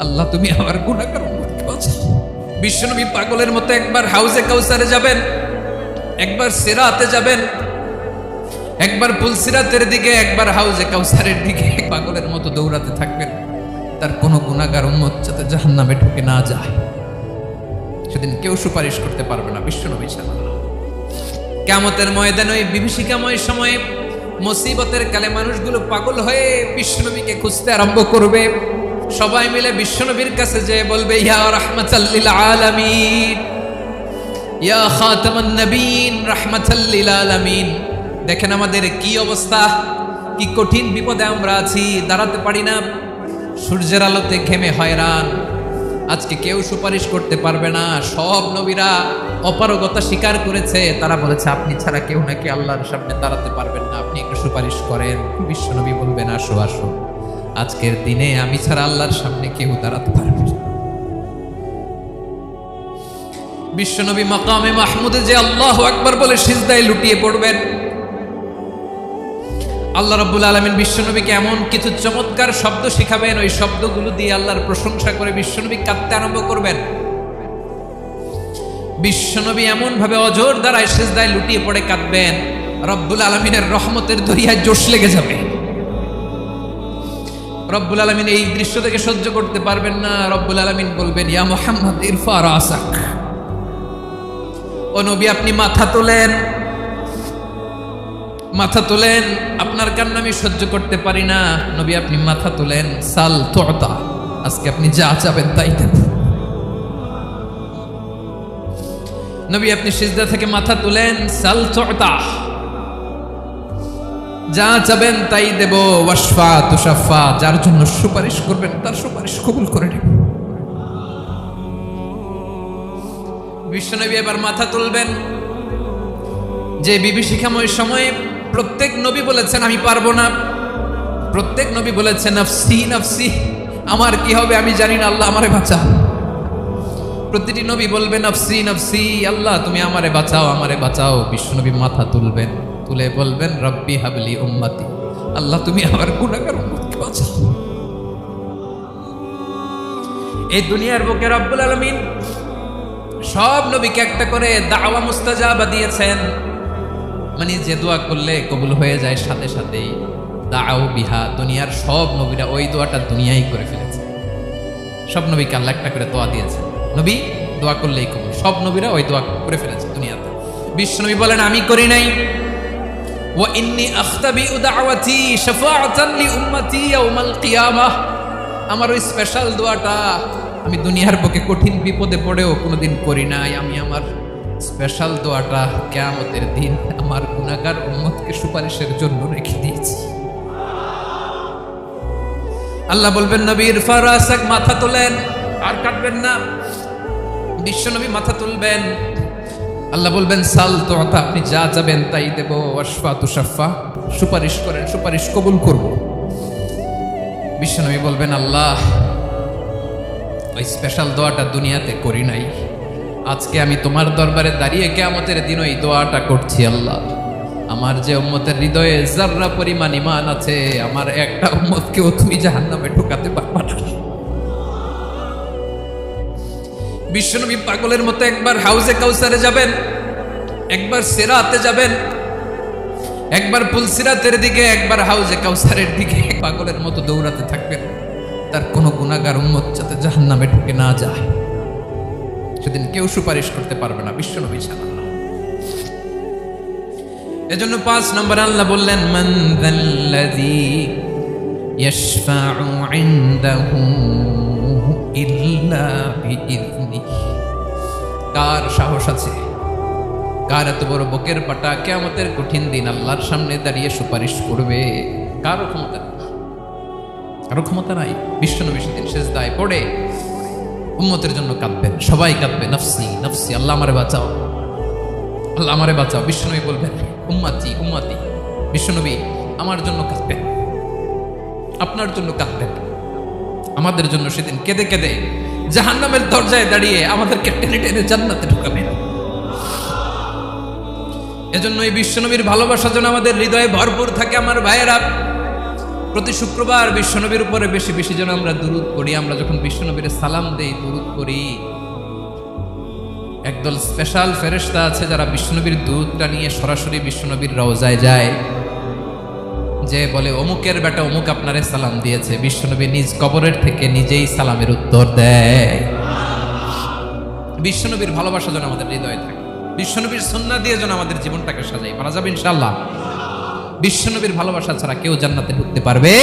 আল্লাহ তুমি আমার গুনাহগার উম্মতকে বাঁচাও। বিশ্বনবী পাগলের মতো একবার হাউজে কাউসারে যাবেন, একবার সিরাতে যাবেন, একবার পুলসিরাতের দিকে, একবার হাউজে কাউসারের দিকে পাগলের মতো দৌড়াতে থাকবেন। তার কোনো গুনাহগার উম্মত যাতে জাহান্নামে ঢুকে না যায়, সেদিন কেউ সুপারিশ করতে পারবে না বিশ্বনবী ছাড়া। কিয়ামতের ময়দানে ওই বিভীষিকাময় সময়ে মুসিবতের কালে মানুষগুলো পাগল হয়ে বিশ্বনবীকে খুঁজতে আরম্ভ করবে। সবাই মিলে বিশ্বনবীর কাছে যেয়ে বলবে, ইয়া রাহমাতাল লিল আলামিন, ইয়া খাতামান নবীন, রাহমাতাল লিল আলামিন। দেখেন আমাদের কি অবস্থা, কি কঠিন বিপদে আমরা আছি, দাঁড়াতে পারি না, সূর্যের আলোতে ঘেমে হয়রান। আজকে কেউ সুপারিশ করতে পারবে না। সব নবীরা অপারগতা স্বীকার করেছে, তারা বলেছে আপনি ছাড়া কেউ নাকি আল্লাহর সামনে দাঁড়াতে পারবেন না, আপনি একটু সুপারিশ করেন। বিশ্বনবী বলবেন, আসো আসো, আজকের দিনে আমি ছাড়া আল্লাহর সামনে কেউ দাঁড়াতে পারবে না। বিশ্বনবী মাকামে মাহমুদে যে আল্লাহু আকবার বলে সিজদায় লুটিয়ে পড়বেন, আল্লাহ রাব্বুল আলামিন বিশ্বনবীকে এমন কিছু চমৎকার শব্দ শিখাবেন, ওই শব্দগুলো দিয়ে আল্লাহর প্রশংসা করে বিশ্বনবী কাঁদতে আরম্ভ করবেন। বিশ্বনবী এমন ভাবে অজর দ্বারায় সিজদায় লুটিয়ে পড়ে কাঁদবেন, রব্বুল আলামিনের রহমতের দরিয়ায় জোশ লেগে যাবে। রব্বুল আলামিন এই দৃশ্য থেকে সহ্য করতে পারবেন না। রব্বুল আলামিন বলবেন, ইয়া মুহাম্মদ ইরফা রাসাক, ও নবী আপনি মাথা তোলেন, মাথা তোলেন, আপনার কান্না আমি সহ্য করতে পারি না। নবী আপনি মাথা তোলেন, সাল তুতা, আজকে আপনি যা চাবেন তাই দেব। নবী আপনি সিজদা থেকে মাথা তুলেন, সাল তুতা, যা চাবেন তাই দেব। ওয়াশফা তুশাফা, যার জন্য সুপারিশ করবেন তার সুপারিশ কবুল করে নেব। বিশ্বনবী এবার মাথা তুলবেন। যে বিভীষিকাময় সময়ে প্রত্যেক নবী বলেছেন আমি পারবো না, প্রত্যেক নবী বলেছেন নাফসি নাফসি, আমার কি হবে আমি জানি না, আল্লাহ আমারে বাঁচাও। প্রতিটি নবী বলবেন নাফসি নাফসি, আল্লাহ তুমি আমারে বাঁচাও, আমারে বাঁচাও। বিশ্বনবী মাথা তুলবেন, তুলে বলবেন রব্বি হাবলি উম্মতি, আল্লাহ তুমি আমার গুনাহগার উম্মতকে বাঁচাও। এই দুনিয়ার বুকে রব্বুল আলামিন সব নবীকে একটা করে দাওয়া মুস্তাজাবা দিয়েছেন, মানে যে দোয়া করলে কবুল হয়ে যায় সাথে সাথেই। দাও বিহা, দুনিয়ার সব নবীরা ওই দোয়াটা দুনিয়ায় করে ফেলেছে। সব নবীকে আল্লাহ একটা করে দোয়া দিয়েছে, নবী দোয়া করলেই কবুল। সব নবীরা ওই দোয়া করে ফেলেছে দুনিয়াতে। বিশ্বনবী বলেন আমি করি নাই। ওয়া ইন্নী আখতাবিউ দাওয়াতি শাফাআতান লি উম্মতি ইয়াউমাল কিয়ামাহ, আমার ওই স্পেশাল দোয়াটা আমি দুনিয়ার বুকে কঠিন বিপদে পড়েও কোনোদিন করি নাই। আমি আমার স্পেশাল দোয়াটা কিয়ামতের দিন আমার গুনাহগার উম্মতকে সুপারিশের জন্য রেখে দিয়েছি। আল্লাহ বলবেন নবী ইরফা রাসাক, মাথা তোলেন, আর কাটবেন না। বিশ্বনবী মাথা তুলবেন, আল্লাহ বলবেন সাল তুতা, আপনি যা চাবেন তাই দেব। ওয়াশফা তুশাফা, সুপারিশ করেন, সুপারিশ কবুল করব। বিশ্বনবী বলবেন আল্লাহ ওই স্পেশাল দোয়াটা দুনিয়াতে করি নাই, আজকে আমি তোমার দরবারে দাঁড়িয়ে কিয়ামতের দিন ওই দোয়াটা করছি। আল্লাহ আমার যে উম্মতের হৃদয়ে যাররা পরিমাণ ঈমান আছে, আমার একটা উম্মতকেও তুমি জাহান্নামে ঢোকাতে পারবা না। বিশ্বনবী পাগলের মতো একবার হাউজে কাউসারে যাবেন, একবার সিরাতে যাবেন, একবার পুলসিরাতের দিকে, একবার হাউজে কাউসারের দিকে পাগলের মতো দৌড়াতে থাকবেন। তার কোনো গুনাহগার উম্মত যাতে জাহান্নামে ঢুকে না যায়, সেদিন কেউ সুপারিশ করতে পারবে না বিশ্বনবী ছাড়া। এজন্য 5 নম্বর আল্লাহ বললেন মান যাল্লাযী ইয়াশফাউ ইনদাহু ইল্লা বিইযনিহি, কার সাহস আছে, কার এত বড় বুকের পাটা কিয়ামতের কঠিন দিন আল্লাহর সামনে দাঁড়িয়ে সুপারিশ করবে? কারো ক্ষমতা নেই, কারো ক্ষমতা নাই। বিশ্বনবী সেদিন সিজদায় পড়ে উম্মতের জন্য কাঁদবেন, সবাই কাঁদবে নাফসি নাফসি, আল্লাহ আমারে বাঁচাও, আল্লাহ আমারে বাঁচাও। বিশ্বনবী বলবেন উম্মতি উম্মতি, বিশ্বনবী আমার জন্য কাঁদবেন, আপনার জন্য কাঁদবেন, আমাদের জন্য সেদিন কেঁদে কেঁদে জাহান্নামের দরজায় দাঁড়িয়ে আমাদেরকে টেনে টেনে জান্নাতে ঢুকাবেন। এজন্য এই বিশ্বনবীর ভালোবাসা যেন আমাদের হৃদয়ে ভরপুর থাকে। আমার ভাইয়েরা, প্রতি শুক্রবার বিশ্বনবীর উপরে বেশি বেশি যেন আমরা দুরূদ পড়ি। আমরা যখন বিশ্বনবীর সালাম দেই, দুরূদ পড়ি, একদল স্পেশাল ফেরেশতা আছে যারা বিশ্বনবীর দুরূদটা নিয়ে সরাসরি বিশ্বনবীর রওজায় যায়, যে বলে অমুকের বেটা অমুক আপনারে সালাম দিয়েছে। বিশ্বনবী নিজ কবরের থেকে নিজেই সালামের উত্তর দেয়। বিশ্বনবীর ভালোবাসা যেন আমাদের হৃদয়ে থাকে, বিশ্বনবীর সুন্নাহ দিয়ে যেন আমাদের জীবনটাকে সাজাই। পারা যাবে ইনশাআল্লাহ। বিশ্বনবীর ভালোবাসা ছাড়া কেউ জান্নাতে ঢুকতে পারবে